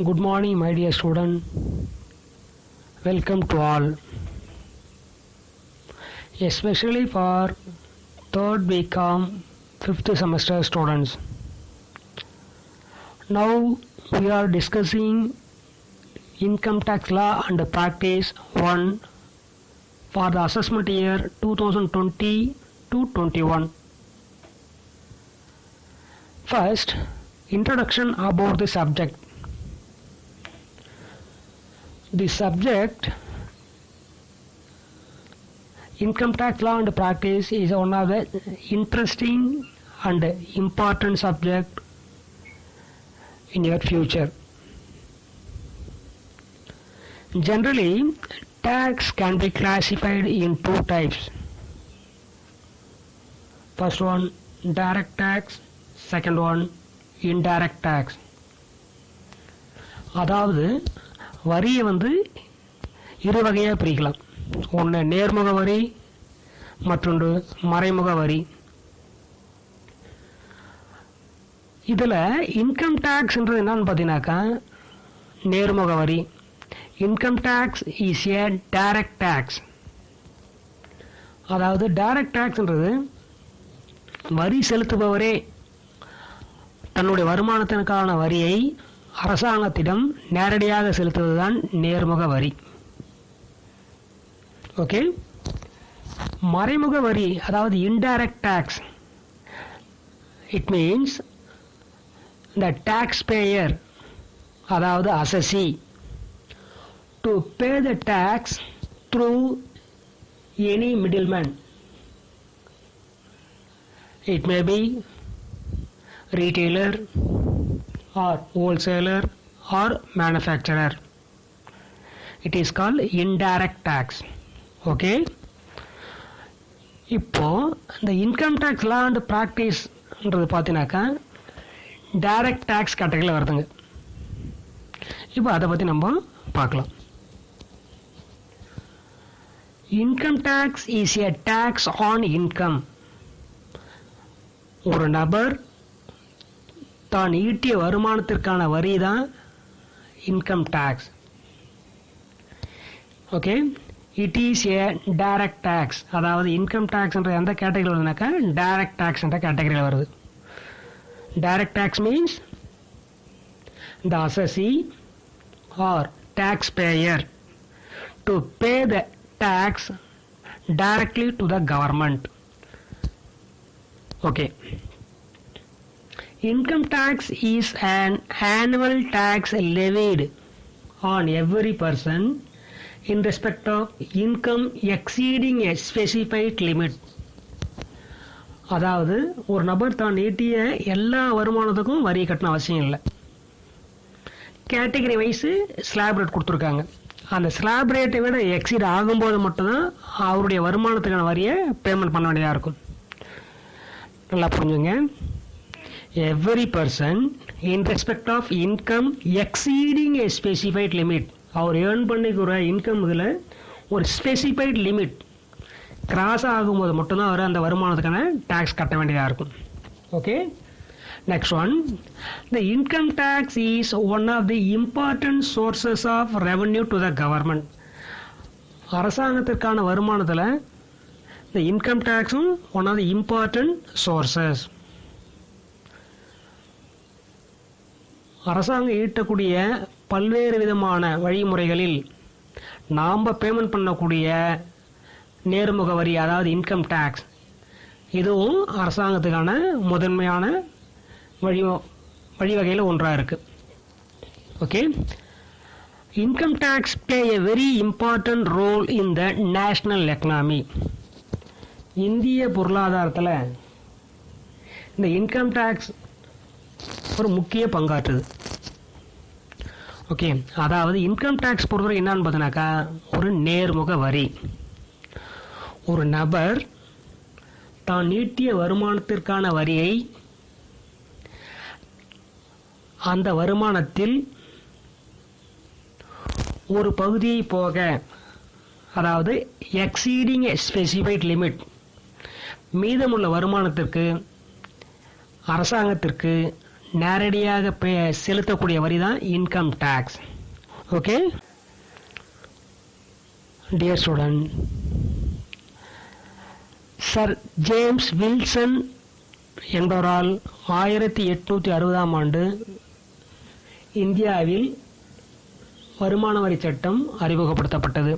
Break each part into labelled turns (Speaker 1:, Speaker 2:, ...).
Speaker 1: Good morning, my dear student. Welcome to all, especially for third BCom 5th semester students. Now we are discussing income tax law and practice 1 for the assessment year 2020 to 21. First, introduction about the subject. The subject income tax law and practice is one of the interesting and important subject in your future. Generally, tax can be classified in two types. First one, direct tax. Second one, indirect tax. அதாவது வரியை இரு வகையாக பிரிக்கலாம். ஒன்று நேர்முக வரி, மற்றொன்று மறைமுக வரி. இதில் இன்கம் டேக்ஸ்ன்றது என்னன்னு பார்த்தீங்கன்னாக்கா நேர்முக வரி. Income tax is a direct tax. அதாவது டைரக்ட் டேக்ஸ்ன்றது வரி செலுத்துபவரே தன்னுடைய வருமானத்திற்கான வரியை அரசாங்கத்திடம் நேரடியாக செலுத்துவதுதான் நேர்முக வரி. ஓகே. மறைமுக வரி அதாவது indirect tax, it means the tax payer அதாவது assessee to pay the tax through any middleman. It may be retailer or wholesaler or manufacturer. It is called indirect tax. Okay. இப்போ இந்த இன்கம் டேக்ஸ் லா அண்ட் ப்ராக்டிஸ்ன்றது பார்த்தீங்கன்னாக்கா direct tax கேட்டகரியில் வருதுங்க. இப்போ அதை பற்றி நம்ம பார்க்கலாம். Income tax is a tax on income. ஒரு நபர் தான் ஈட்டிய வருமானத்திற்கான வரி தான் income tax. Okay. It is a direct tax. அதாவது இன்கம் டேக்ஸ்ன்ற எந்த கேட்டகரியில் வருதுனாக்கா டைரக்ட் டேக்ஸ்ன்ற கேட்டகரியில் வருது. Direct tax means the assessee or tax payer to pay the tax directly to the government. Okay. Income tax is an annual tax levied on every person in respect of income exceeding a specified limit. அதாவது ஒரு நபர் தான் ஈட்டிய எல்லா வருமானத்துக்கும் வரி கட்டண அவசியம் இல்லை. கேட்டகரி வைஸு ஸ்லாப் ரேட் கொடுத்துருக்காங்க. அந்த ஸ்லாப் ரேட்டை விட எக்ஸீட் ஆகும்போது மட்டும்தான் அவருடைய வருமானத்துக்கான வரியை பேமெண்ட் பண்ண வேண்டியதாக இருக்கும். நல்லா புரிஞ்சுங்க. Every person in respect of income exceeding a specified limit, அவர் ஏர்ன் பண்ணிக்கிற இன்கம் இதில் ஒரு ஸ்பெசிஃபைட் லிமிட் கிராஸ் ஆகும்போது மட்டும்தான் அவர் அந்த வருமானத்துக்கான டேக்ஸ் கட்ட வேண்டியதாக இருக்கும். Okay. Next one, the income tax is one of the important sources of revenue to the government. அரசாங்கத்திற்கான வருமானத்தில் இந்த இன்கம் டேக்ஸும் one of the important sources. அரசாங்கம் ஈட்டக்கூடிய பல்வேறு விதமான வழிமுறைகளில் நாம் பேமெண்ட் பண்ணக்கூடிய நேர்முக வரி அதாவது இன்கம் டேக்ஸ் இதுவும் அரசாங்கத்துக்கான முதன்மையான வழிவகையில் ஒன்றாக இருக்குது. Okay. Income tax play a very important role in the national economy. இந்திய பொருளாதாரத்தில் இந்த இன்கம் டேக்ஸ் ஒரு முக்கிய பங்காற்றுது. ஓகே. அதாவது இன்கம் டேக்ஸ் பொறுத்தவரை என்னன்னு பார்த்தீங்கன்னாக்கா ஒரு நேர்முக வரி. ஒரு நபர் தான் ஈட்டிய வருமானத்திற்கான வரியை அந்த வருமானத்தில் ஒரு பகுதியை போக, அதாவது எக்ஸீடிங் எ ஸ்பெசிஃபைட் லிமிட், மீதமுள்ள வருமானத்திற்கு அரசாங்கத்திற்கு நேரடியாக செலுத்தக்கூடிய வரி தான் income tax. Okay dear student, sir James Wilson என்பவரால் 1860ஆம் ஆண்டு இந்தியாவில் வருமான வரி சட்டம் அறிமுகப்படுத்தப்பட்டது.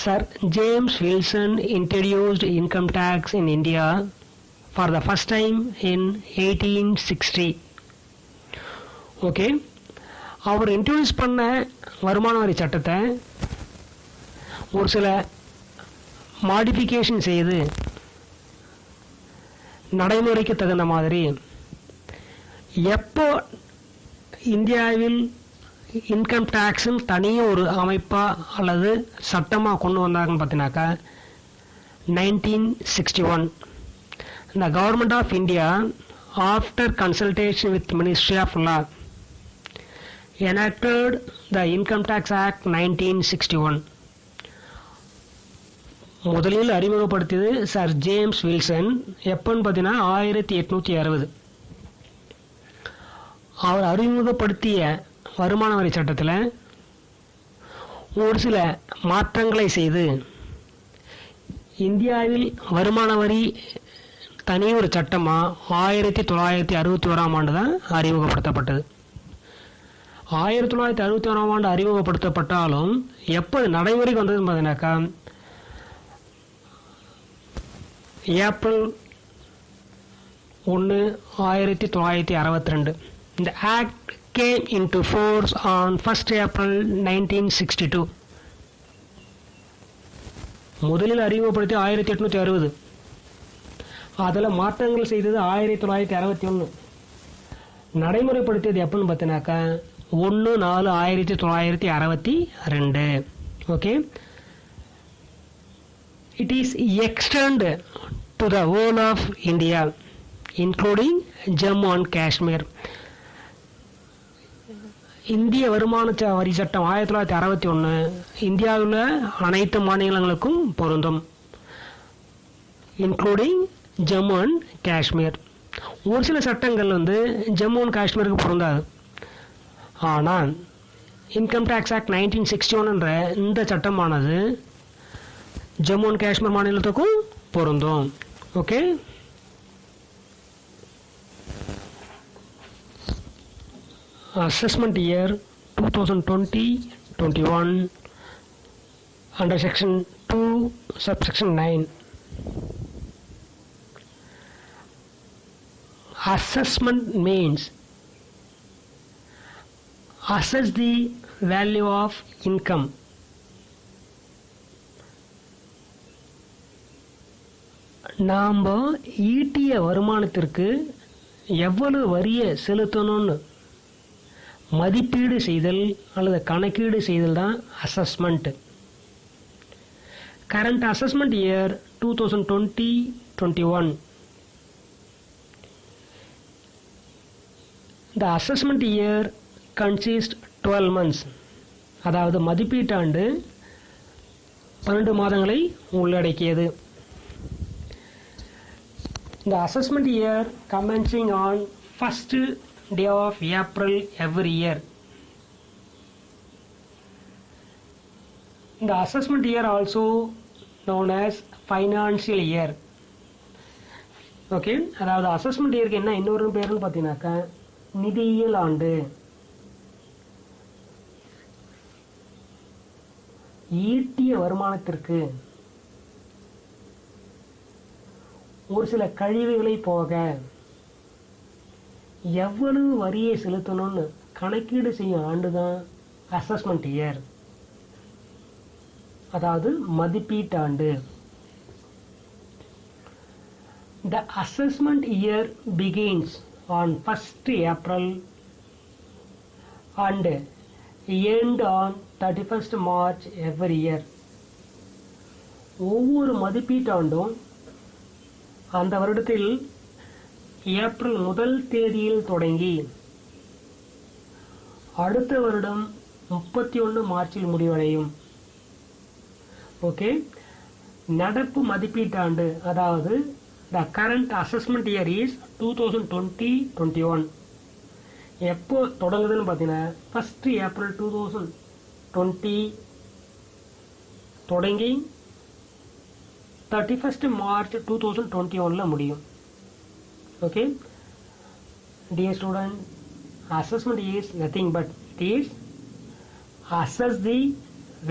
Speaker 1: Sir James Wilson introduced income tax in India for the first time in 1860. Okay, அவர் இன்ட்ரடியூஸ் பண்ண வருமான வரி சட்டத்தை ஒரு சில மாடிஃபிகேஷன் செய்து நடைமுறைக்கு தகுந்த மாதிரி எப்போ இந்தியாவில் இன்கம் டேக்ஸும் தனியே ஒரு அமைப்பாக அல்லது சட்டமாக கொண்டு வந்தாங்கன்னு பார்த்தீங்கன்னாக்கா 1961 the government of India, after consultation with Ministry of Law, enacted the Income Tax Act 1961. முதலில் அறிமுகப்படுத்தியது சர் ஜேம்ஸ் வில்சன். எப்போன்னு பார்த்தீங்கன்னா 1860. அவர் அறிமுகப்படுத்திய வருமான வரி சட்டத்தில் ஒரு சில மாற்றங்களை செய்து இந்தியாவில் வருமான வரி தனியொரு சட்டமாக 1961ஆம் ஆண்டு தான் அறிமுகப்படுத்தப்பட்டது. 1961ஆம் ஆண்டு அறிமுகப்படுத்தப்பட்டாலும் எப்போ நடைமுறைக்கு வந்ததுன்னு பார்த்தீங்கன்னாக்கா ஏப்ரல் 1, 1962. இந்த act came into force on 1st April 1962. முதலில் அறிமுகப்படுத்தி 1860, அதில் மாற்றங்கள் செய்தது 1961, நடைமுறைப்படுத்தியது எப்போன்னு பார்த்தீங்கன்னாக்கா 1/4/1962. Okay, it is extended to the whole of India including Jammu and Kashmir. இந்திய வருமான வரி சட்டம் 1961 இந்தியாவில் அனைத்து மாநிலங்களுக்கும் பொருந்தும், இன்க்ளூடிங் ஜம்மு அண்ட் காஷ்மீர். ஒரு சில சட்டங்கள் ஜம்மு அண்ட் காஷ்மீருக்கு பொருந்தாது. ஆனால் இன்கம் டேக்ஸ் ஆக்ட் 1961 இந்த சட்டமானது ஜம்மு அண்ட் காஷ்மீர் மாநிலத்துக்கும் பொருந்தும். Okay, assessment year 2020-21 under section 2 subsection 9. Assessment means assess the value of income. நாம் ஈட்டிய வருமானத்திற்கு எவ்வளவு வரியை செலுத்தணும்னு மதிப்பீடு செய்தல் அல்லது கணக்கீடு செய்தல் தான் அசஸ்மெண்ட். Current assessment year 2020-21. இந்த அசஸ்மெண்ட் இயர் கன்சிஸ்ட் 12 months, அதாவது மதிப்பீட்டாண்டு 12 மாதங்களை உள்ளடக்கியது. இந்த assessment year commencing on 1st day of April every year. The assessment year also known as financial year. Okay, அதாவது அசஸ்மெண்ட் இயருக்கு என்ன இன்னொரு பேருன்னு பார்த்தீங்கன்னாக்கா நிதியியல் ஆண்டு. ஈட்டிய வருமானத்திற்கு ஒரு சில கழிவுகளை போக எவ்வளவு வரியை செலுத்தணும்னு கணக்கீடு செய்யும் ஆண்டு தான் அசஸ்மெண்ட் இயர், அதாவது மதிப்பீட்டாண்டு. The assessment year begins on 1st April and end on 31st March every year. ஒவ்வொரு மதிப்பீட்டாண்டும் அந்த வருடத்தில் ஏப்ரல் 1 தேதியில் தொடங்கி அடுத்த வருடம் 31 மார்ச்சில் முடிவடையும். ஓகே, நடப்பு மதிப்பீட்டாண்டு அதாவது The current assessment year is 2020-21. எப்போ தொடங்குதுன்னு பார்த்தீங்கன்னா ஃபர்ஸ்ட் ஏப்ரல் 2020 தொடங்கி 31st March 2021 முடியும். Okay, dear student, assessment is nothing but it is assess the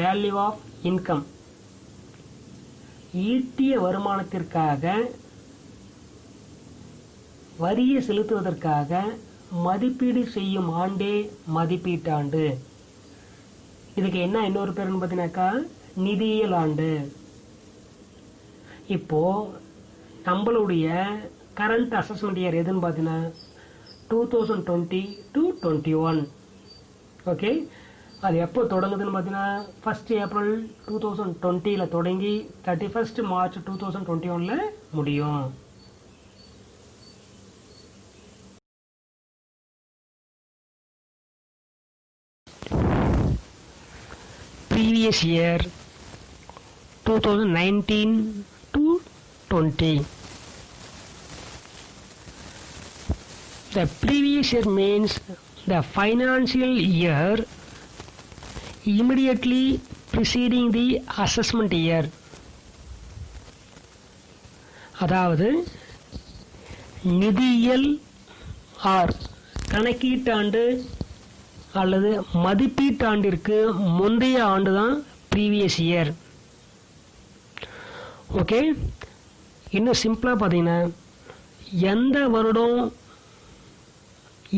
Speaker 1: value of income. ஈட்டிய வருமானத்திற்காக வரியை செலுத்துவதற்காக மதிப்பீடு செய்யும் ஆண்டே மதிப்பீட்டாண்டு. இதுக்கு என்ன இன்னொரு பேருன்னு பார்த்தீங்கன்னாக்கா நிதியியல் ஆண்டு. இப்போ நம்மளுடைய கரண்ட் அசஸ்மெண்ட் இயர் எதுன்னு பார்த்தீங்கன்னா 2020-21. ஓகே, அது எப்போ தொடங்குதுன்னு பார்த்தீங்கன்னா ஃபர்ஸ்ட் ஏப்ரல் 2020 தொடங்கி 31st March 2021 முடியும். Previous year 2019-20. The previous year means the financial year immediately preceding the assessment year. அதாவது நிதியியல் ஆர் கணக்கீட்டாண்டு அல்லது மதிப்பீட்டாண்டிற்கு முந்தைய ஆண்டு தான் ப்ரீவியஸ் இயர். ஓகே, இன்னும் சிம்பிளாக பார்த்தீங்கன்னா எந்த வருடம்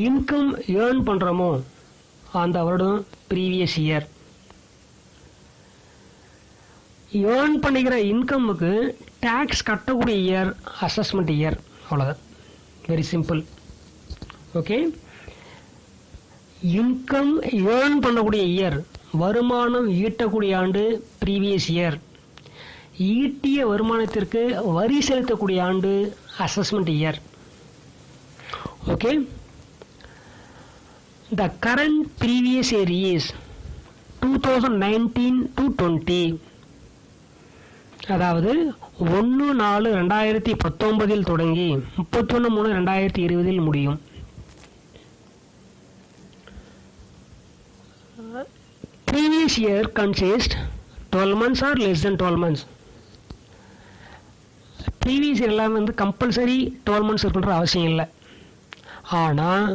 Speaker 1: இன்கம் ஏர்ன் பண்ணுறோமோ அந்த வருடம் ப்ரீவியஸ் இயர். ஏர்ன் பண்ணிக்கிற இன்கமுக்கு டேக்ஸ் கட்டக்கூடிய இயர் அசஸ்மெண்ட் இயர். அவ்வளோதான், very simple. Okay, income earn பண்ணக்கூடிய இயர், வருமானம் ஈட்டக்கூடிய ஆண்டு ப்ரீவியஸ் இயர். ஈட்டிய வருமானத்திற்கு வரி செலுத்தக்கூடிய ஆண்டு assessment year. Okay, the current previous year is 2019-20. அதாவது 1/4/2019 தொடங்கி 31/3/2020 முடியும். Previous year consists 12 months or less than 12 months. Previous year எல்லாம் கம்பல்சரி 12 months இருக்குன்ற அவசியம் இல்லை. ஆனால்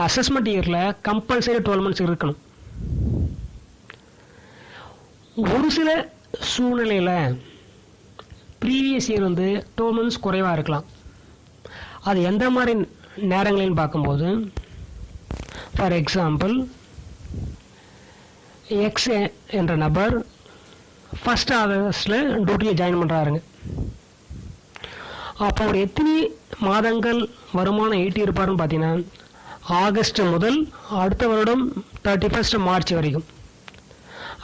Speaker 1: அசஸ்மெண்ட் இயரில் கம்பல்சரி 12 months இருக்கணும். ஒரு சில சூழ்நிலையில் ப்ரீவியஸ் இயர் 12 months குறைவாக இருக்கலாம். அது எந்த மாதிரி நேரங்களின்னு பார்க்கும்போது, ஃபார் எக்ஸாம்பிள், எக்ஸ் என்ற நபர் 1st August டியூட்டியில் ஜாயின் பண்ணுறாருங்க. அப்போ அவர் எத்தனை மாதங்கள் வருமானம் ஈட்டியிருப்பாருன்னு பார்த்தீங்கன்னா ஆகஸ்ட் முதல் அடுத்த வருடம் 31st March வரைக்கும்.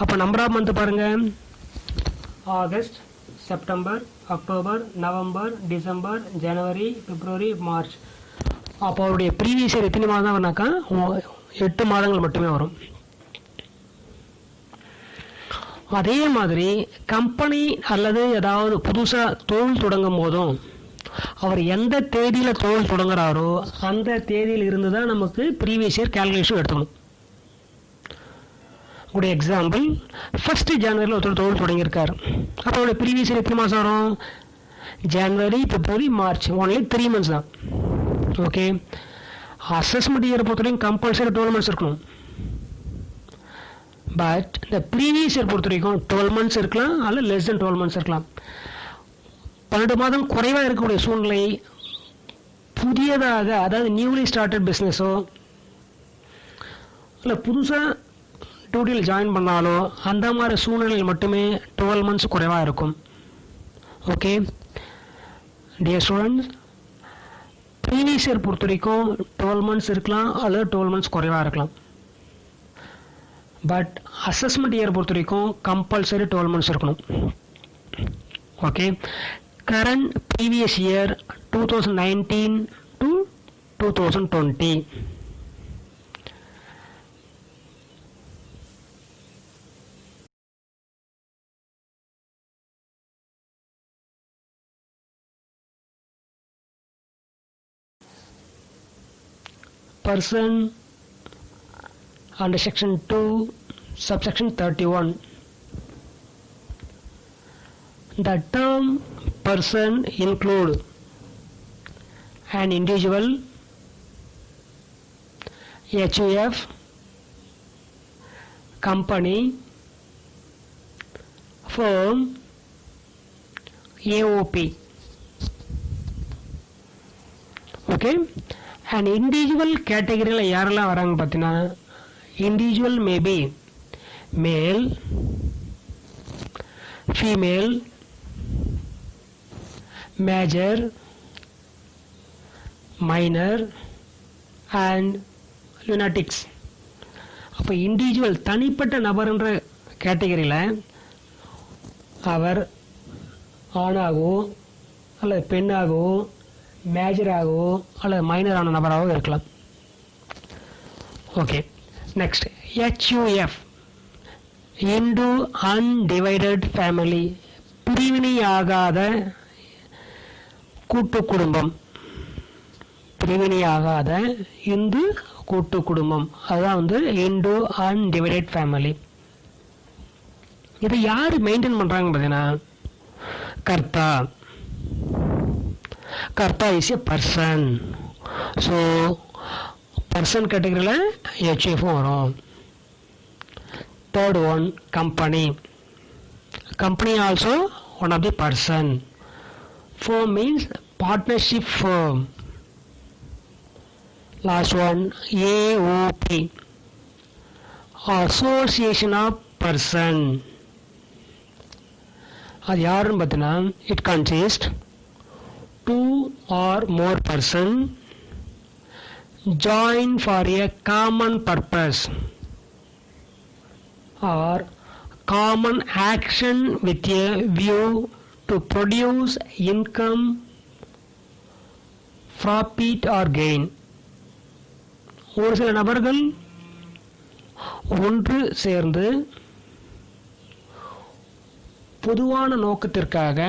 Speaker 1: அப்போ நம்பர் ஆஃப் மந்த் பாருங்கள், August, September, October, November, December, ஜனவரி, பிப்ரவரி, மார்ச். அப்போ அவருடைய ப்ரீவியஸ் இயர் எத்தனை மாதம் வரும்னாக்கா 8 மாதங்கள் மட்டுமே வரும். அதே மாதிரி கம்பெனி அல்லது ஏதாவது புதுசாக தொழில் தொடங்கும் போதும் அவர் எந்த தேதியில் தொழில் தொடங்குறாரோ அந்த தேதியில் இருந்து தான் நமக்கு ப்ரீவியஸ் இயர் கேல்குலேஷன் எடுத்துக்கணும். ஒரு எக்ஸாம்பிள், 1st January ஒருத்தர் தொழில் தொடங்கியிருக்கார். அப்போ அவருடைய ப்ரீவியஸ் இயர் எத்தனை மாதம் வரும்? ஜனவரி, பிப்ரவரி, மார்ச், ஒன்லி 3 months தான். ஓகே, அசஸ்மெண்ட் இயரை பொறுத்தவரைக்கும் கம்பல்சரி 12 months இருக்கணும். பட் இந்த ப்ரீவியஸ் இயர் பொறுத்த வரைக்கும் 12 months இருக்கலாம், அல்லது லெஸ் தென் 12 months இருக்கலாம். 12 மாதம் குறைவாக இருக்கக்கூடிய சூழ்நிலை புதியதாக, அதாவது நியூலி ஸ்டார்டட் பிஸ்னஸோ இல்லை புதுசாக டியூட்டியில் ஜாயின் பண்ணாலோ அந்த மாதிரி சூழ்நிலையில் மட்டுமே 12 months குறைவாக இருக்கும். Okay dear students, previous year பொறுத்த வரைக்கும் 12 months இருக்கலாம், அல்லது 12 months குறைவாக இருக்கலாம். பட் அசஸ்மெண்ட் இயர் பொறுத்த வரைக்கும் கம்பல்சரி 12 months இருக்கணும். Okay, current previous year 2019-2020. person under section 2 subsection 31. The term person include an individual, HUF, company, firm, AOP. Okay, an individual category யாரெல்லாம் வராங்க பார்த்தீங்கன்னா, individual may be male, female, major, minor and lunatics. அப்போ individual தனிப்பட்ட நபர்ன்ற கேட்டகரியில் அவர் ஆணாகவோ அல்லது பெண்ணாகவோ மேஜராகவோ அல்லது மைனரான நபராகவோ இருக்கலாம். Okay, next HUF, Hindu undivided family, பிரிவினையாகாத கூட்டு குடும்பம். பிரிவினையாகாத இந்து கூட்டு குடும்பம், அதுதான் வந்து இந்து அன்டிவைடட் ஃபேமிலி. இதை யார் மெயின்டைன் பண்ணுறாங்க பார்த்தீங்கன்னா, karta. Karta is a person. So person கேட்டகரியில் HUFம் வரும். Third one company. Company also one of the person. Firm means partnership firm. Last one AOP, association of person. அது யாருன்னு பார்த்தீங்கன்னா, it consists 2 or more person join for a common purpose or common action with a view to produce income, profit or gain. ஒரு சில நபர்கள் ஒன்று சேர்ந்து பொதுவான நோக்கத்திற்காக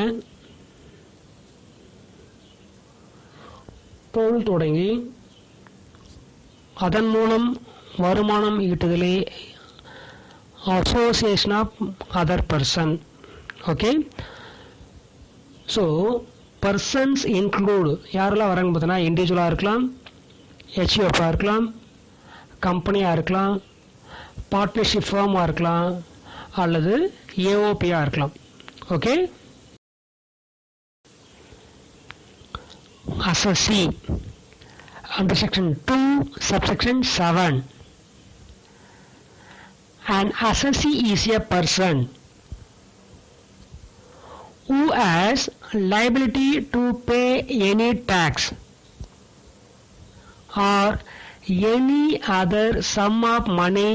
Speaker 1: தொழில் தொடங்கி அதன் மூலம் வருமானம் ஈட்டுதலே association of other person. Okay, so persons include யாரெல்லாம் வராங்க பார்த்தீங்கன்னா, இண்டிவிஜுவலாக இருக்கலாம், HUFஆக இருக்கலாம், கம்பெனியாக இருக்கலாம், பார்ட்னர்ஷிப் ஃபார்மாக இருக்கலாம், அல்லது AOPயாக இருக்கலாம். Okay, assessee under section 2 subsection 7. An assessee is a person who has liability to pay any tax or any other sum of money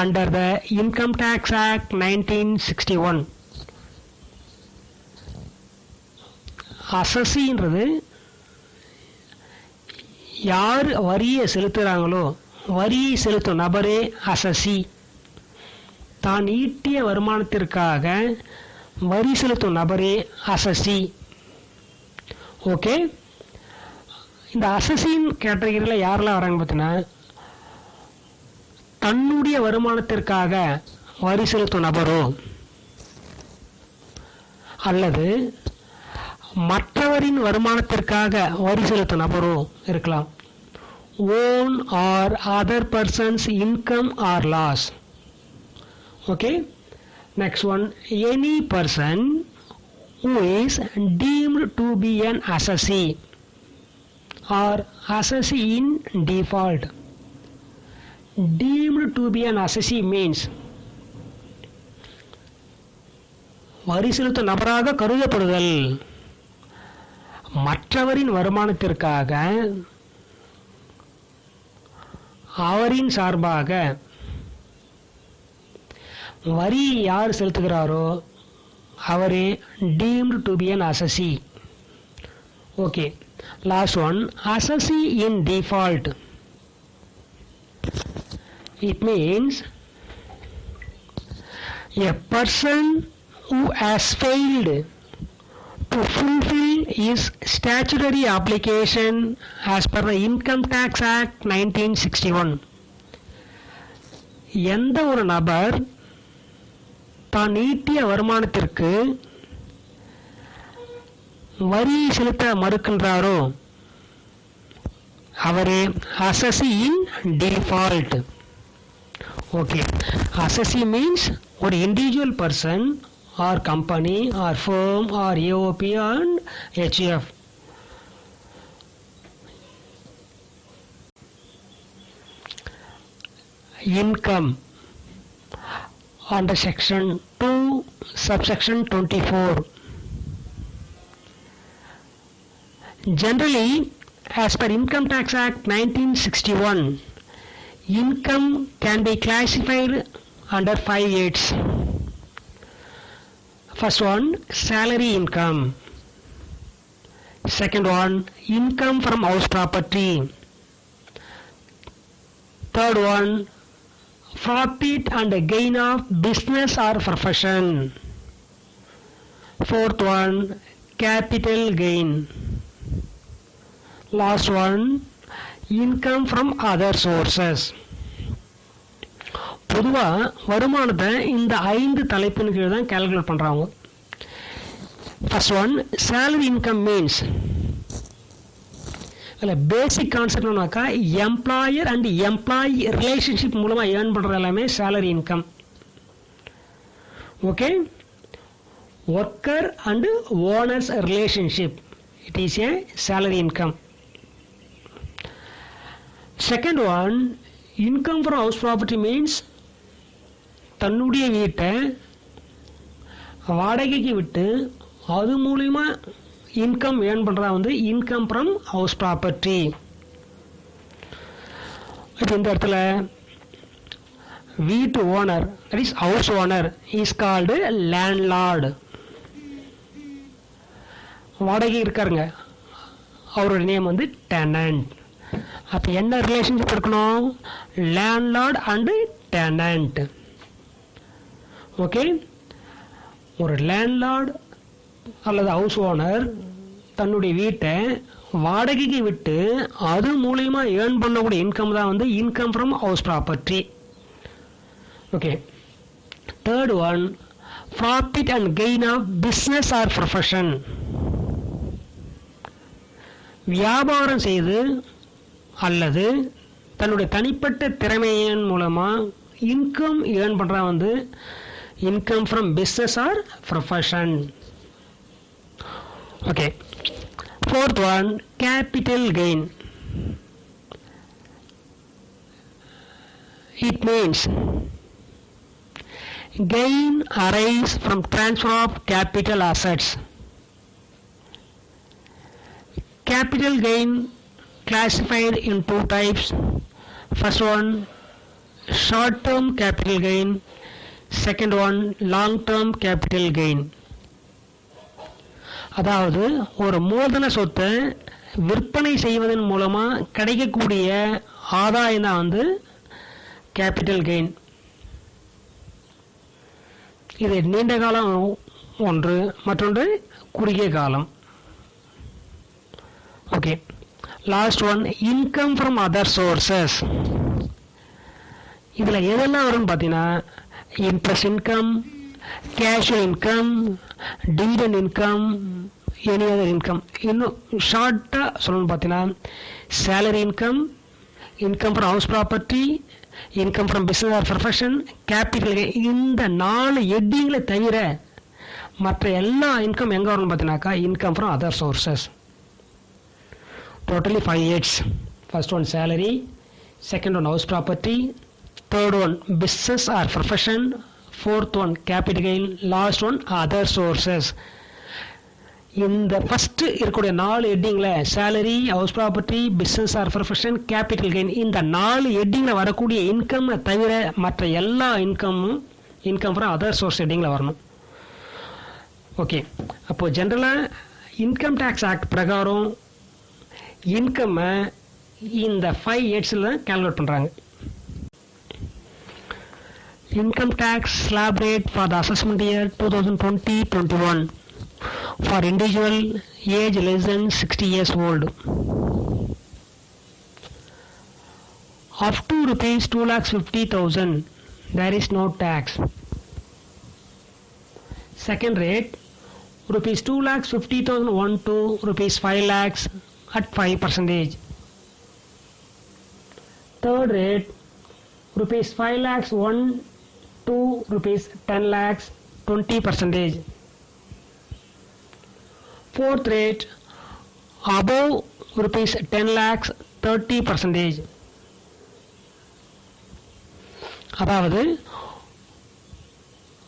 Speaker 1: under the Income Tax Act 1961. அசஸின்றது யார் வரியை செலுத்துகிறாங்களோ, வரியை செலுத்தும் நபரே அசஸி. தான் ஈட்டிய வருமானத்திற்காக வரி செலுத்தும் நபரே அசஸி. ஓகே, இந்த அசஸின் கேட்டகரியில் யாரெல்லாம் வராங்க பார்த்தீங்கன்னா, தன்னுடைய வருமானத்திற்காக வரி செலுத்தும் நபரோ அல்லது மற்றவரின் வருமானத்திற்காக வரி செலுத்தும் நபரோ இருக்கலாம். Own or other persons income or loss. Okay, next one, any person who is deemed to be an assessee or assessee in default. Deemed to be an assessee means வரி செலுத்தும் நபராக கருதப்படுதல். மற்றவரின் வருமானத்திற்காக அவரின் சார்பாக வரி யார் செலுத்துகிறாரோ அவரே deemed to be an assessee. Okay, last one, assessee in default. It means a person who has failed to fulfill his statutory obligation as per the Income Tax Act 1961. எந்த ஒரு நபர் தான் ஈட்டிய வருமானத்திற்கு வரி செலுத்த மறுக்கின்றாரோ அவரே assessee in default. Okay, assessee means ஒரு individual person or company or firm or AOP and HUF. Income under section 2 subsection 24. Generally, as per Income Tax Act 1961, income can be classified under 5 heads. First one, salary income. Second one, income from house property. Third one, profit and gain of business or profession. Fourth one, capital gain. Last one, income from other sources. பொதுவாக வருமானத்தை இந்த 5 தலைப்பின் கீழ் தான் calculate பண்ணுறாங்க. First one, salary income means அதில் basic concept என்னன்னாக்கா employer and employee relationship மூலமாக ஏர்ன் பண்ணுறது எல்லாமே salary income. Okay, worker and owners relationship, it is A salary income. Second one, income from house property means தன்னுடைய வீட்டை வாடகைக்கு விட்டு அது மூலிமா இன்கம் ஏர்ன் பண்ணுறதா வந்து இன்கம் ஃப்ரம் ஹவுஸ் ப்ராப்பர்ட்டி. இப்போ இந்த இடத்துல வீட்டு owner, that is house owner, is called landlord. வாடகை இருக்காருங்க, அவரோட நேம் வந்து டெனன்ட். அப்போ என்ன ரிலேஷன்ஷிப் இருக்கணும்? Landlord and tenant. ஓகே, ஒரு லேண்ட்லார்ட் அல்லது ஹவுஸ் ஓனர் தன்னுடைய வீட்டை வாடகைக்கு விட்டு அது மூலிமா ஏர்ன் பண்ணக்கூடிய இன்கம் தான் வந்து income from house property. Okay, third one, profit and gain of business or profession. வியாபாரம் செய்து அல்லது தன்னுடைய தனிப்பட்ட திறமையின் மூலமாக இன்கம் ஏர்ன் பண்ணுறா வந்து income from business or profession. Okay, fourth one, capital gain. It means gain arise from transfer of capital assets. Capital gain classified in 2 types. First one, short term capital gain. Second one, long term capital gain. அதாவது ஒரு மூலதன சொத்தை விற்பனை செய்வதன் மூலமாக கிடைக்கக்கூடிய ஆதாயம் தான் வந்து கேபிட்டல் கெயின். இது நீண்ட காலம் ஒன்று, மற்றொன்று குறுகிய காலம். Okay, last one, income from other sources. இதில் எதெல்லாம் வரும்னு பார்த்தீங்கன்னா interest income, casual income, dividend income, any other income. இன்னும் ஷார்ட்டாக சொல்லணும்னு பார்த்தீங்கன்னா salary income, income from house property, income from business or profession, capital. இந்த 4 ஹெட்டிங்களை தவிர மற்ற எல்லா இன்கம் எங்கே வரும்னு பார்த்தீங்கன்னாக்கா income from other sources. Totally 5 heads. First one, salary. Second one, house property. Third one, business or profession. Fourth one, capital gain. Last one, other sources. இந்த first இருக்கக்கூடிய 4 ஹெட்டிங்கில் salary, house property, business or profession, capital gain, இந்த 4 ஹெட்டிங்கில் வரக்கூடிய income தவிர மற்ற எல்லா இன்கமும் இன்கம் ஃப்ரம் அதர் சோர்ஸ் ஹெட்டிங்கில் வரணும். ஓகே, அப்போது ஜென்ரலாக இன்கம் டேக்ஸ் ஆக்ட் பிரகாரம் இன்கம்மை இந்த 5 ஹெட்ஸில் தான் கால்குலேட் பண்ணுறாங்க. Income tax slab rate for the assessment year 2020-21. for individual age less than 60 years old. Up to rupees 2,50,000 there is no tax. Second rate, rupees 2,50,000 1 to rupees 5 lakhs at 5%. Third rate, rupees 5 lakhs 1 to rupees 10 lakhs 20%. Fourth rate, above rupees 10 lakhs 30%. அதாவது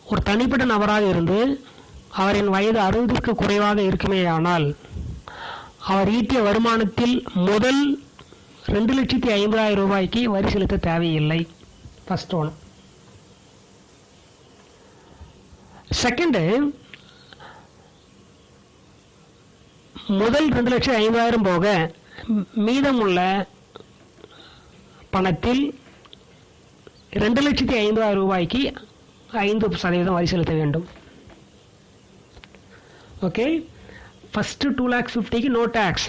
Speaker 1: ஒரு தனிப்பட்ட நபராக இருந்து அவரின் வயது 60க்கு குறைவாக இருக்குமேயானால் அவர் ஈட்டிய வருமானத்தில் முதல் 2,50,000 ரூபாய்க்கு வரி செலுத்த தேவையில்லை. First one. செகண்டு, முதல் 2,50,000 போக மீதமுள்ள பணத்தில் 2,50,000 ரூபாய்க்கு 5% வரி செலுத்த வேண்டும். ஓகே, ஃபஸ்ட்டு 2,50,000க்கு நோ டேக்ஸ்,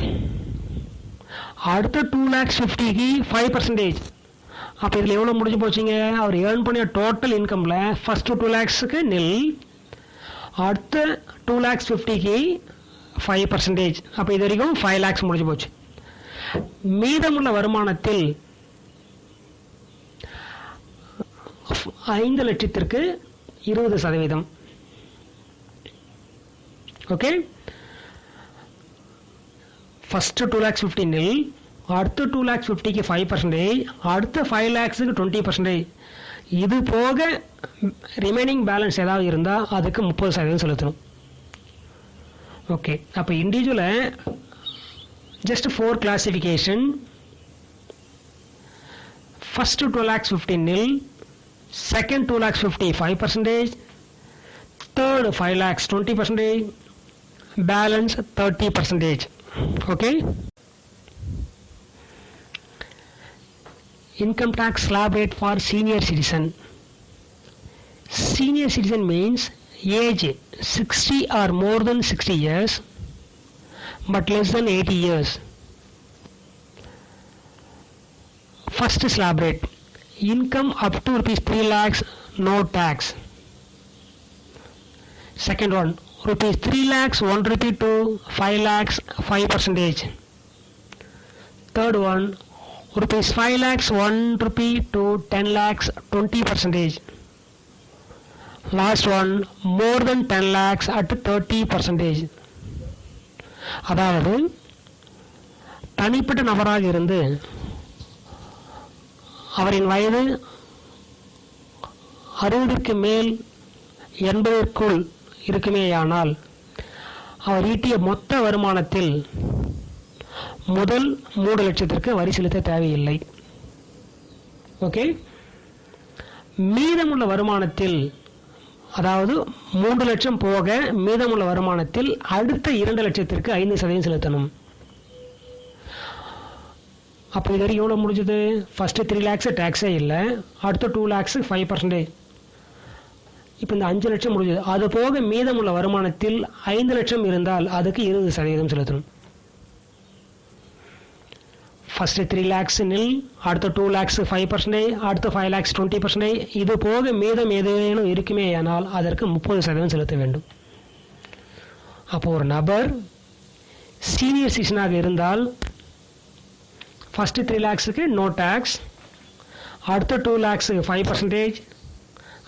Speaker 1: அடுத்த 2,50,000க்கு 5%. அப்போ இதில் எவ்வளோ முடிஞ்சு போச்சுங்க? அவர் ஏர்ன் பண்ணிய டோட்டல் இன்கமில் ஃபஸ்ட்டு 2 lakhsக்கு நில், அடுத்த 2,50,000க்கு 5%. அப்போ இது வரைக்கும் 5 lakhs முடிஞ்சு போச்சு. மீதமுள்ள வருமானத்தில் 5 லட்சத்திற்கு 20%. ஓகே, ஃபஸ்ட்டு 2,50,000 நில், அடுத்த 2,50,000க்கு 5%, அடுத்த 5 lakhsக்கு 20%. இது போக ரிமைனிங் பேலன்ஸ் ஏதாவது இருந்தால் அதுக்கு 30% செலுத்தணும். ஓகே, அப்போ இண்டிவிஜுவலை ஜஸ்ட் 4 கிளாசிஃபிகேஷன். ஃபஸ்ட்டு 2,50,000 நில், second 2,50,000 5%, third 5 lakhs 20%, balance 30%. Okay, income tax slab rate for senior citizen. Senior citizen means age 60 or more than 60 years but less than 80 years. First slab rate, income up to rupees 3 lakhs no tax. Second one, rupees 3 lakhs 1 rupee to 5 lakhs 5%. Third one, rupees 5 lakhs 1 rupee to 10 lakhs 20%. Last one, more than 10 lakhs at 30%. அதாவது தனிப்பட்ட நபராக இருந்து அவரின் வயது 60க்கு மேல் 80க்குள் இருக்குமேயானால் அவர் ஈட்டிய மொத்த வருமானத்தில் முதல் 3 லட்சத்திற்கு வரி செலுத்த தேவையில்லை. ஓகே, மீதமுள்ள வருமானத்தில், அதாவது 3 லட்சம் போக மீதமுள்ள வருமானத்தில் அடுத்த 2 லட்சத்திற்கு 5% செலுத்தணும். அப்போ இது வரைக்கும் எவ்வளோ முடிஞ்சது? ஃபஸ்ட்டு 3 lakhs டேக்ஸே இல்லை, அடுத்த 2 lakhs 5%. இப்போ இந்த 5 லட்சம் முடிஞ்சது. அது போக மீதமுள்ள வருமானத்தில் 5 லட்சம் இருந்தால் அதுக்கு 20% செலுத்தணும். ஃபஸ்ட்டு 3 lakhs நில், அடுத்த 2 lakhs 5%, அடுத்த 5 lakhs 20%. இது போக மீதம் ஏதேனும் இருக்குமே ஆனால் அதற்கு 30% செலுத்த வேண்டும். அப்போ ஒரு நபர் சீனியர் சிட்டிசனாக இருந்தால் ஃபஸ்ட்டு 3 lakhsக்கு நோ டேக்ஸ், அடுத்த 2 lakhs 5%,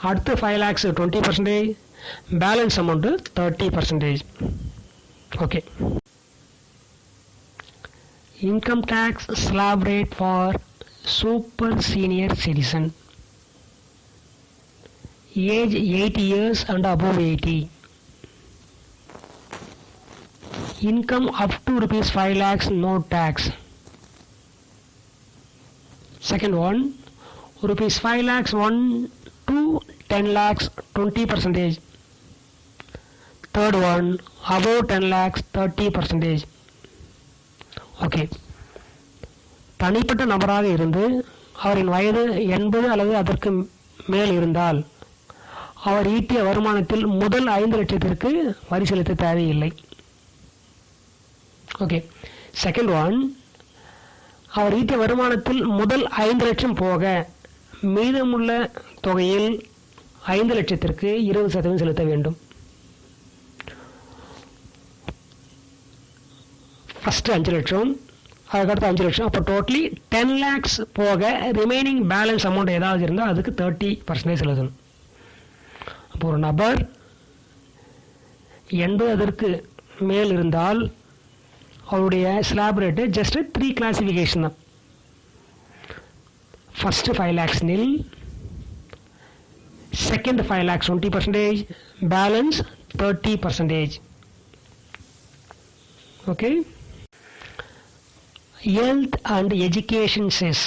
Speaker 1: அடுத்த 5 lakhs 20%, balance amount 30%. Okay, income tax slab rate for super senior citizen, age 80 years and above 80, income up to rupees 5 lakhs no tax. Second one, rupees 5 lakhs 1 to 10 lakhs 20%. Third one, above 10 lakhs 30%. Okay, தனிப்பட்ட நபராக இருந்து அவரின் வயது 80 அல்லது அதற்கு மேல் இருந்தால் அவர் ஈட்டிய வருமானத்தில் முதல் 5 லட்சத்திற்கு வரி செலுத்த தேவையில்லை. ஓகே, செகண்ட் ஒன், அவர் ஈட்டிய வருமானத்தில் முதல் 5 லட்சம் போக மீதமுள்ள தொகையில் 5 லட்சத்திற்கு 20% செலுத்த வேண்டும். ஃபஸ்ட்டு 5 லட்சம், அதுக்கடுத்து 5 லட்சம், அப்போ டோட்டலி 10 lakhs போக ரிமைனிங் பேலன்ஸ் அமௌண்ட் ஏதாவது இருந்தால் அதுக்கு 30% செலுத்தணும். அப்போ ஒரு நபர் 80 மேல் இருந்தால் அவருடைய ஸ்லாப் ரேட்டு ஜஸ்ட் 3 கிளாசிஃபிகேஷன் தான். ஃபஸ்ட்டு 5 lakhs நில், second 5 lakhs 20%, balance 30%. Okay, health and education cess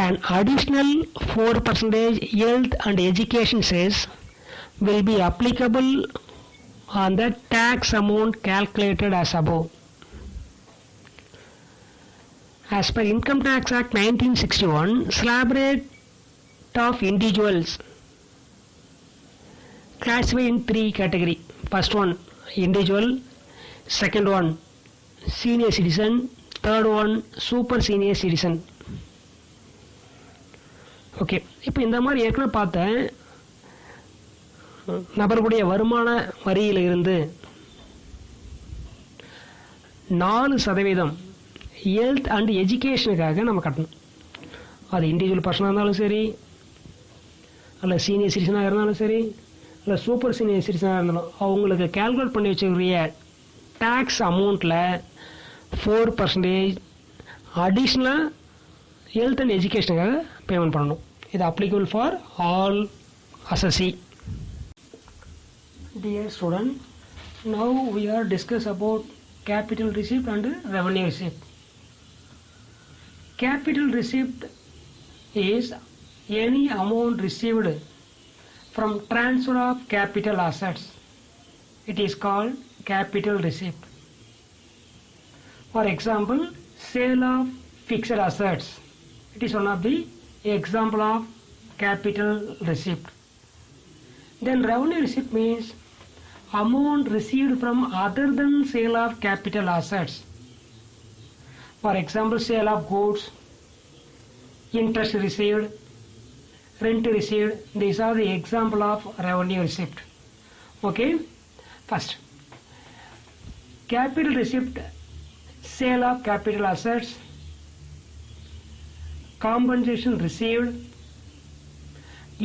Speaker 1: an additional 4% health and education cess will be applicable on the tax amount calculated as above. As per Income Tax Act 1961, slab rate of individuals classified in 3 category. First one individual, second one senior citizen, third one super senior citizen. Okay, இப்போ இந்த மாதிரி ஏற்கனவே பார்த்தேன், நபர்களுடைய வருமான வரியில் இருந்து 4% health and எஜுகேஷனுக்காக நம்ம கட்டணும். அது இண்டிவிஜுவல் பர்சனாக இருந்தாலும் சரி, அல்ல சீனியர் சிட்டிசனாக இருந்தாலும் சரி, இல்லை சூப்பர் சீனியர் சிட்டிசனாக இருந்தாலும் அவங்களுக்கு கேல்குலேட் பண்ணி வச்சுக்கூடிய டேக்ஸ் அமௌண்ட்டில் 4% அடிஷ்னலாக ஹெல்த் அண்ட் எஜுகேஷனுக்காக பேமெண்ட் பண்ணணும். இது applicable for all அசஸி. Dear student, now we are discuss about capital receipt and revenue receipt. Capital receipt is any amount received from transfer of capital assets. It is called capital receipt. For example, sale of fixed assets. It is one of the example of capital receipt. Then revenue receipt means amount received from other than sale of capital assets. For example, sale of goods, interest received, rent received. These are the example of revenue receipt. Okay, first capital receipt, sale of capital assets, compensation received,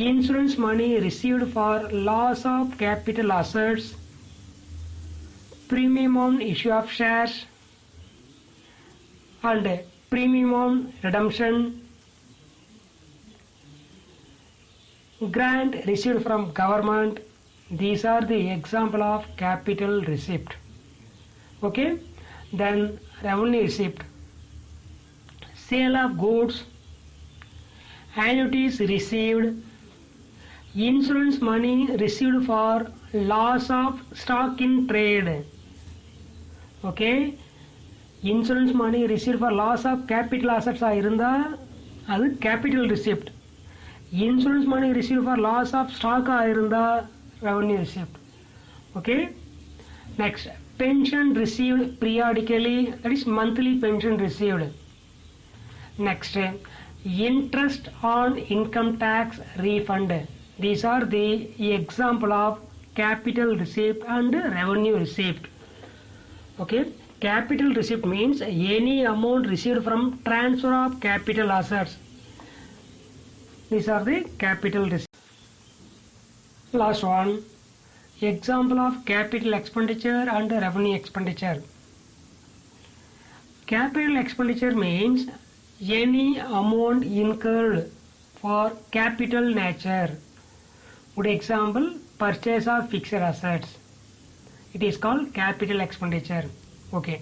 Speaker 1: insurance money received for loss of capital assets, premium on issue of shares and premium on redemption, grant received from government. These are the example of capital receipt. Okay, then revenue receipt, sale of goods, annuities received, insurance money received for loss of stock in trade. Okay, insurance money received for loss of capital assets இருந்தா அது capital receipt. Insurance money received for loss of stock இருந்தா revenue receipt. Okay, next pension received periodically, that is monthly pension received. Next, interest on income tax refund. These are the example of capital receipt and revenue receipt. Okay, capital receipt means any amount received from transfer of capital assets. These are the capital receipt. Last one, example of capital expenditure and revenue expenditure. Capital expenditure means any amount incurred for capital nature. Good example, purchase of fixed assets. It is called capital expenditure. Okay.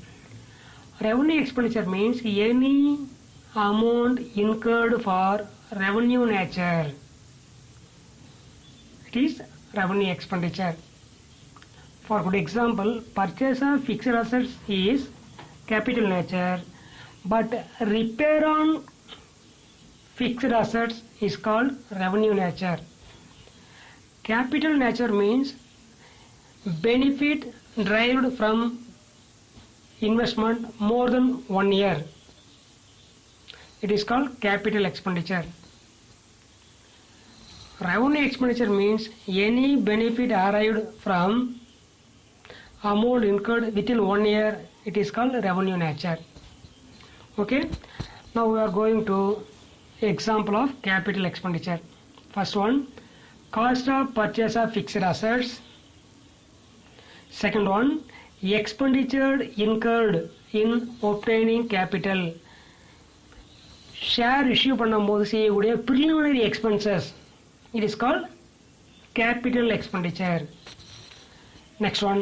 Speaker 1: Revenue expenditure means any amount incurred for revenue nature. It is revenue expenditure. For good example, purchase of fixed assets is capital nature, but repair on fixed assets is called revenue nature. Capital nature means benefit derived from investment more than 1 year. It is called capital expenditure. Revenue expenditure means any benefit derived from amount incurred within 1 year. It is called revenue nature. Okay. Now we are going to example of capital expenditure. First one, cost of purchase of fixed assets. Second one, expenditure incurred in obtaining capital. Share issue பண்ணும்போது செய்யக்கூடிய preliminary expenses. It is called capital expenditure. Next one,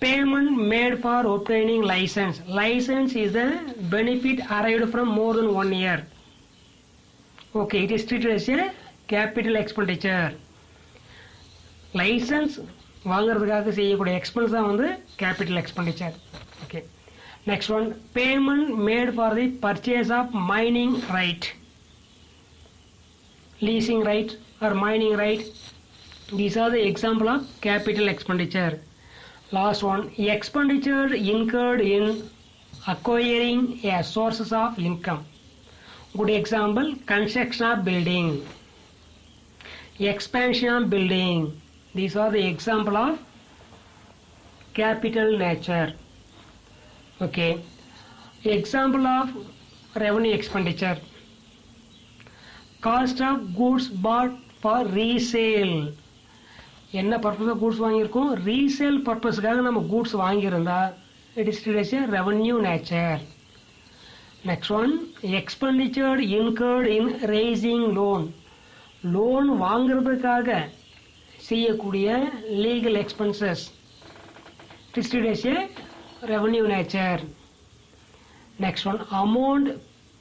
Speaker 1: payment made for obtaining license. License is the benefit arrived from more than 1 year. Okay, it is treated as a capital expenditure. License வாங்குறதுக்காக செய்யக்கூடிய expense தான் வந்து capital expenditure. Okay. Next one, payment made for the purchase of mining right, leasing right or mining right. These are the example of capital expenditure. Last one, expenditure incurred in acquiring a sources of income. Good example, construction of building, expansion of building. These are the example of capital nature. Okay. Example of revenue expenditure. Cost of goods bought for resale. என்ன purpose goods வாங்கியிருக்கோம், resale பர்பஸ்க்காக நம்ம goods வாங்கியிருந்தா it is relates revenue nature. Next one, expenditure incurred in raising loan. Loan வாங்குறதுக்காக செய்யக்கூடிய legal expenses it is relates revenue nature. Next one, amount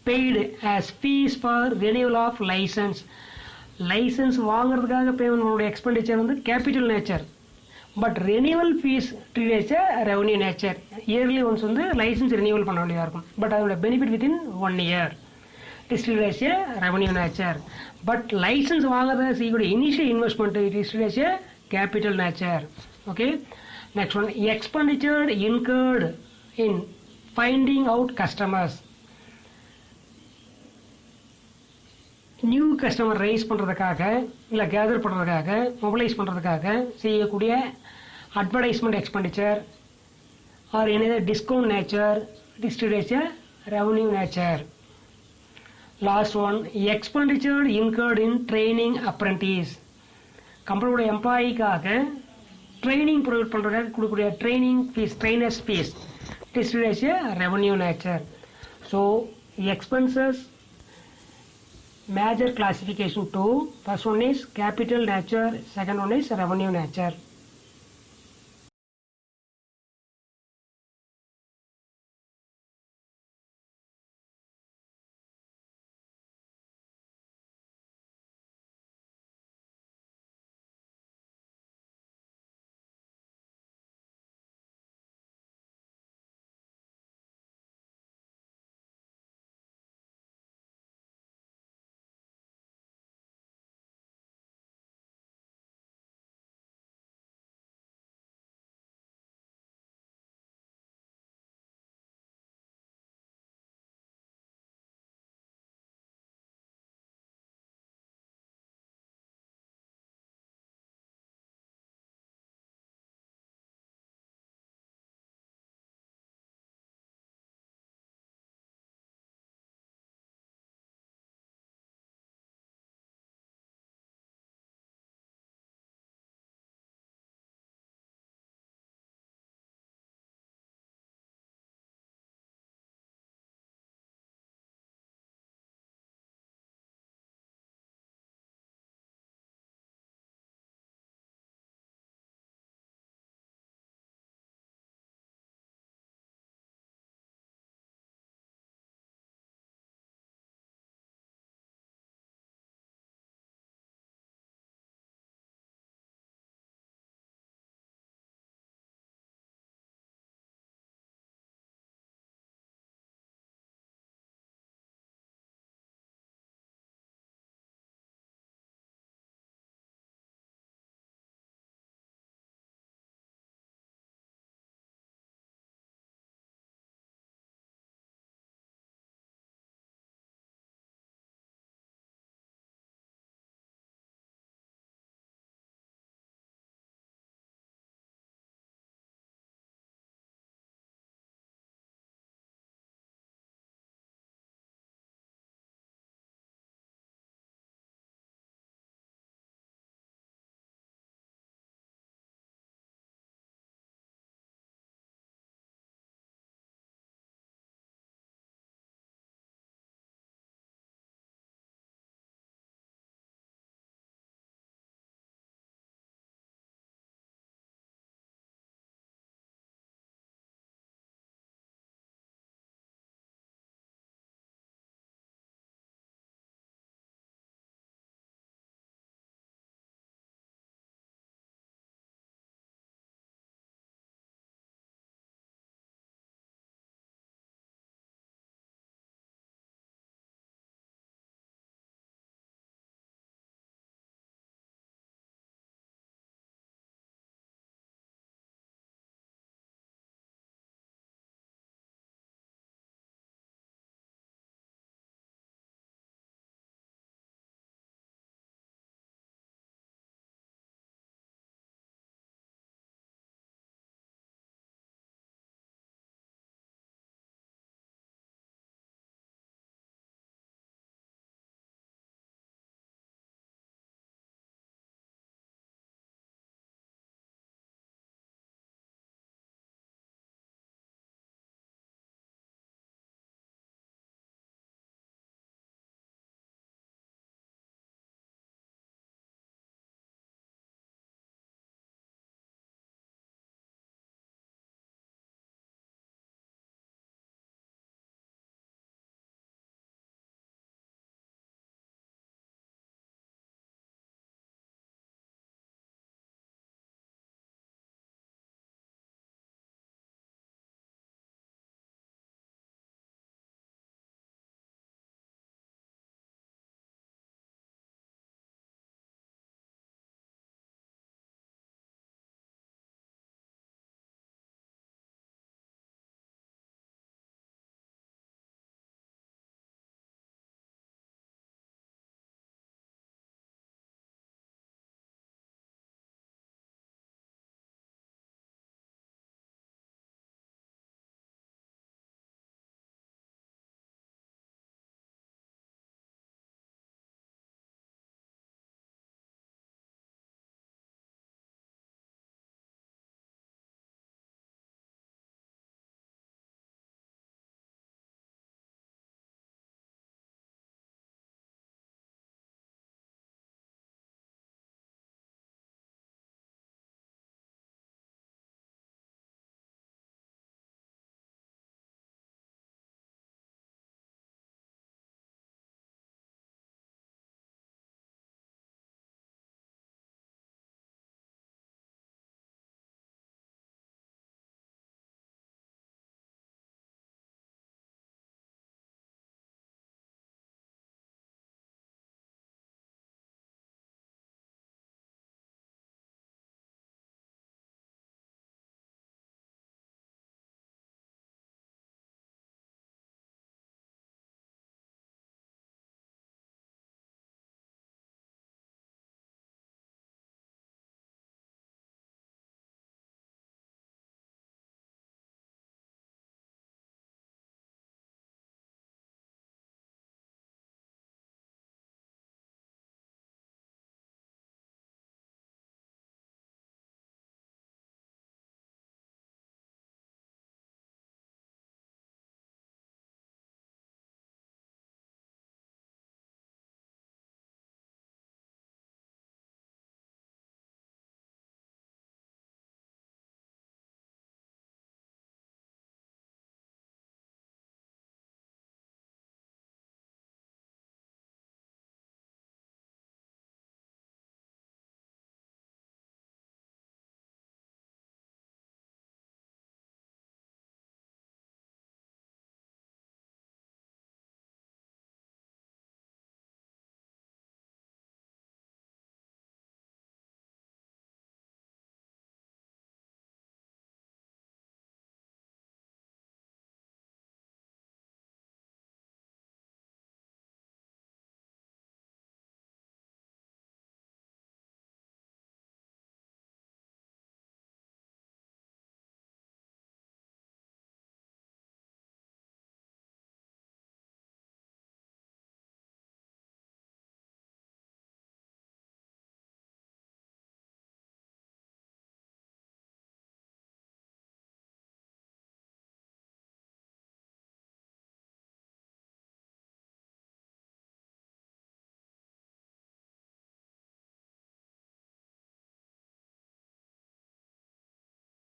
Speaker 1: paid as fees for renewal of license. License வாங்குறதுக்காக payment பண்ணக்கூடிய expenditure வந்து capital nature. But renewal fee relates revenue nature. Yearly once வந்து license renewal பண்ண வேண்டியதாக இருக்கும். But அதோட benefit within 1 year. It is relates revenue nature. But license வாங்குறதுக்காக செய்யக்கூடிய initial investment it is relates capital nature. Okay. Next one, expenditure incurred in finding out customers. New customer raise பண்ணுறதுக்காக இல்லை gather பண்ணுறதுக்காக mobilise பண்ணுறதுக்காக செய்யக்கூடிய advertisement expenditure or any discount nature distribute revenue nature. Last one, expenditure incurred in training apprentice. கம்பெனியோட எம்ப்ளாயிக்காக training provide பண்ணுறதுக்காக கொடுக்கக்கூடிய training fees, trainers fees distribute revenue nature. So expenses major classification 2. First one is capital nature, second one is revenue nature.